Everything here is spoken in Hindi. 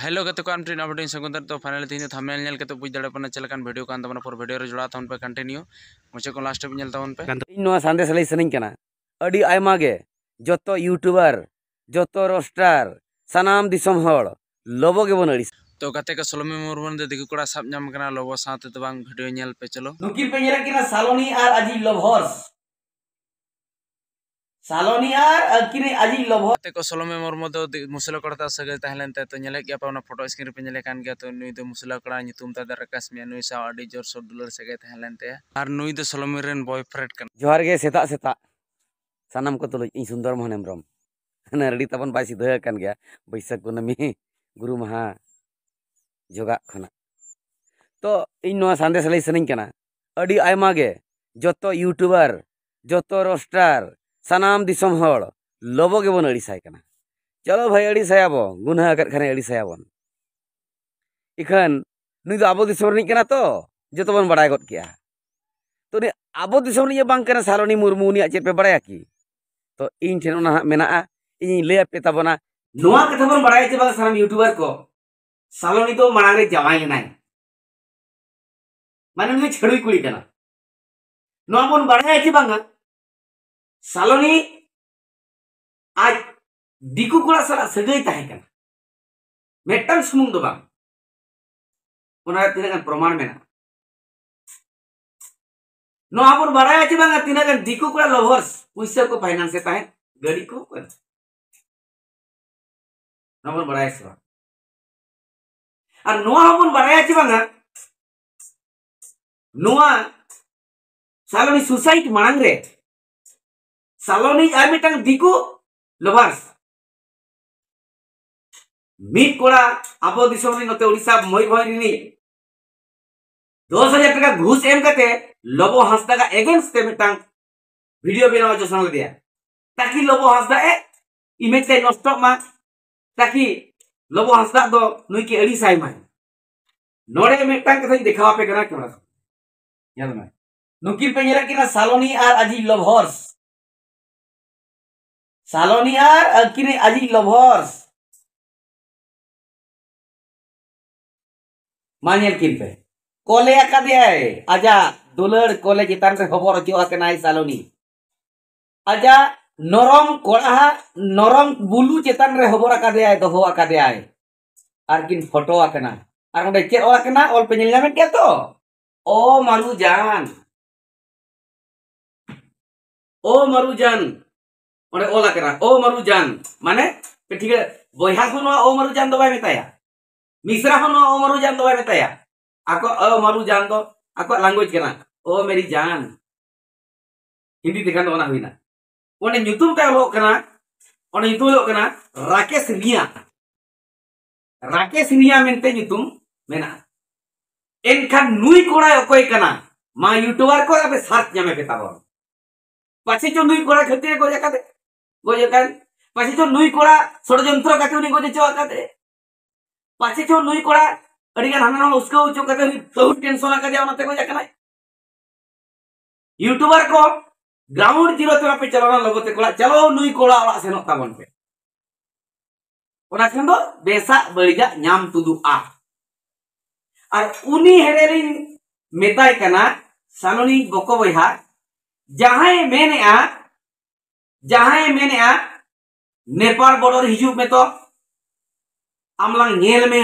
हेलो गते को आमट्रेन अपडेट सगुंदर तो फाइनल तीन थंबनेल नेल के तो बुझ दड़े पना चलकान वीडियो कान तमना पर वीडियो रे जोड़ा तवन पे कंटिन्यू मुझे को लास्ट पे नेल तवन पे इन नो संदेश लई सनिंग कना अडी आयमा गे जतो यूट्यूबर जतो रोस्टार सनाम दिसम हड़ लोबो गे बन अड़ी तो गते के सोलमी मुरबन दे दिगु कोड़ा साब नाम कना लोबो साथे तो बांग वीडियो नेल पे चलो नुकिन पे नेला किना सालोनी आर अजी लवहर्स सालोनी आर अकिने अजी लवहर्स गते को सोलमी मुरमो दो मुसला कोड़ा सगे तहलेन ते तो नेले गया पावना फोटो स्क्रीन पे नेले कान गया तो नुई दो मुसला कोड़ा नितुम ता रकास में नुई सा अडी जोर सो डुलर सगे तहलेन ते आर नुई दो सोलमी रेन बॉयफ्रेंड कन जोहार गे सेता सेता सनम को तुलो इन सुंदर मोहन हेम्ब्रम नरडी तबन बाय सिधो कान गया बैसाख कुनमी गुरु महा जोगा खना तो इन नो संदेश लई सनिंग कना अडी आयमा गे जतो यूट्यूबर जतो रोस्टार सनाम दिसम हड़ लोबो गे बन अड़ीसाय कना चलो भाई अड़ीसायाबो गुनाह आकत खाने अड़ीसायाबन इखन नुई दो आबो दिसम रनिक कना तो जतो बन बड़ाय गद किया तो ने आबो दिसम रे बांग कना सालोनी मुर्मू उनिया चेत पे बड़ाया की तो इन ठेन ओना मेना इन ले पे तबना नोआ कथा बन बड़ाय चे बाग सानाम यूट्यूबर को सालोनी तो मांग रे जवाई नाय माने नुई छड़ुई कुड़ी कना नोआ बन बड़ाय चे बांगा सालोनी आज दिकु कोड़ा सला सगई ताहे कना मेटन सुमुंग दो बांग ओना तिनागान प्रमाण मेना नोआ बन बड़ाय चे बांगा तिनागान दिकु कोड़ा लवर्स पुइसा को फाइनेंस ताहे गाड़ी को नोआ बन बड़ाय से और नोआ बन बड़ाय चे बांगा नोआ सालोनी सुसाइड मांग रे सालोनी आर मिटंग दिकु लवर्स मिट कोड़ा आबो दिसम रे नते ओडिसा मयूरभंज रिनी 10,000 टाका घूस एम कते लोबो हांसदा का अगेंस्ट ते मिटंग वीडियो बनावा जोसन दिया ताकि लोबो हांसदा इमेज ते नष्ट मा ताकि लोबो हांसदा दो नुई के अड़ी साई माय नोडे मिटंग कथा दिखावा पे करा केना याद में नुकिन पे नेला किना सालोनी आर अजी लवर्स सालोनी आर अकिने अजी लवर्स मानियल किन पे कोले आकादे आजा दुलड़ कोले चितान से खबर अचो आकनाय सालोनी आजा नरम कोड़ा नरम बुलू चितान रे खबर आकादे दोहो आकादे आर किन फोटो आकना आर ओंडे चेद आकना ऑल पे नेल नामेट के तो ओ मारुजान ओंडे ओला करा ओ मारुजान माने ठीक है बोया को नो ओ मारुजान दो बाय मेताया मिश्रा हो नो ओ मारुजान दो बाय मेताया आको ओ मारुजान दो आको लैंग्वेज कना ओ मेरी जान हिंदी दिखान दो ना हुईना ओंडे ᱧᱩᱛᱩᱢ ता लो कना ओंडे ᱧᱩᱛᱩᱢ लो कना राकेश रिया मेनते ᱧᱩᱛᱩᱢ मेना एनखान नुई कोड़ा अकोय कना मा यूट्यूबर को अबे सर्च ᱧᱟᱢᱮ पेताबो पाछे चो नुई कोड़ा खते गोजा कादे गोजे कान पाछे चो नुई कोड़ा षडयंत्र काते उनी गोजे चो कादे पाछे चो नुई कोड़ा अडिगान हाना उसको चो काते बहुत टेंशन आका जाओ नते गोजा कना यूट्यूबर को ग्राउंड जीरो ते पे चलोना लगोते कोड़ा चलो नुई कोड़ा ओला सेनो ताबन पे ओना खन दो बेसा बळिजा ᱧᱟᱢ तुदु आ और उनी हेरेलिन मेताय कना सालोनी बको बयहा जहां मेने नेपाल बॉर्डर हिजुब में तो आमलांग नेल में